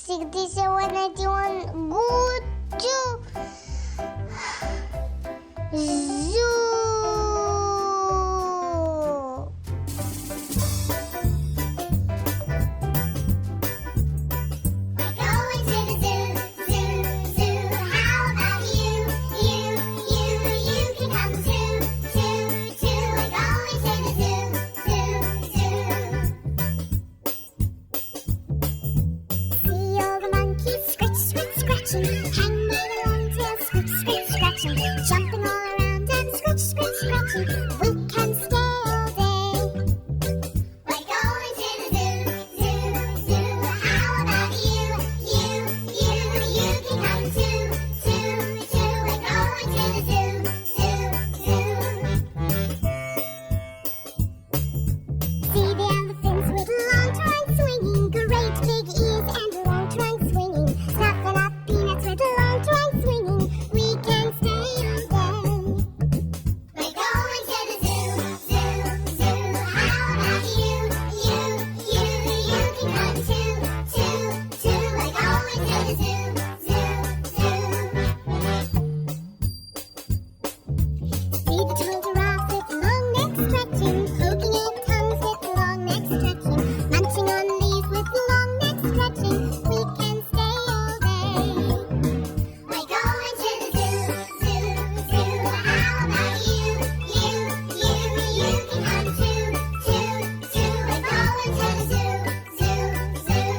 67, 91. Go to zoo. Hanging by their long tails, scritch, scritch, scratching, jumping all around and scratch, scratch, scratching. We can stay all day. We're going to the zoo, zoo, zoo. How about you? You can come too, too, too. We're going to the zoo, zoo, zoo. See the elephants with long trunks swinging, great big ears and long trunks swinging, snuffing up peanuts with a long trunk swinging. We can stay all day. We're going to the zoo, zoo, zoo. How about you? You can come too, too, too. We're going to the zoo, zoo, zoo. See the tall giraffe with long neck stretching, poking its tongues with long neck stretching, munching on leaves with long neck stretching. We can stay all day. We're going to the zoo, zoo, zoo. How about you? You can come too, too, too. We're going to the zoo, zoo, zoo.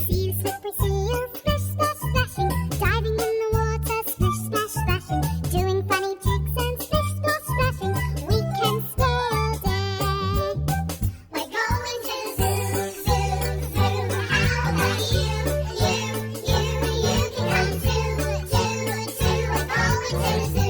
See the slippery seal, splish, splash, splashing, diving in the water, splish, splash, splashing, doing funny tricks and splish, splash, splashing. We can stay all day. We're going to the zoo, zoo, zoo. How about you? You can come too, too, too. We're going to the zoo.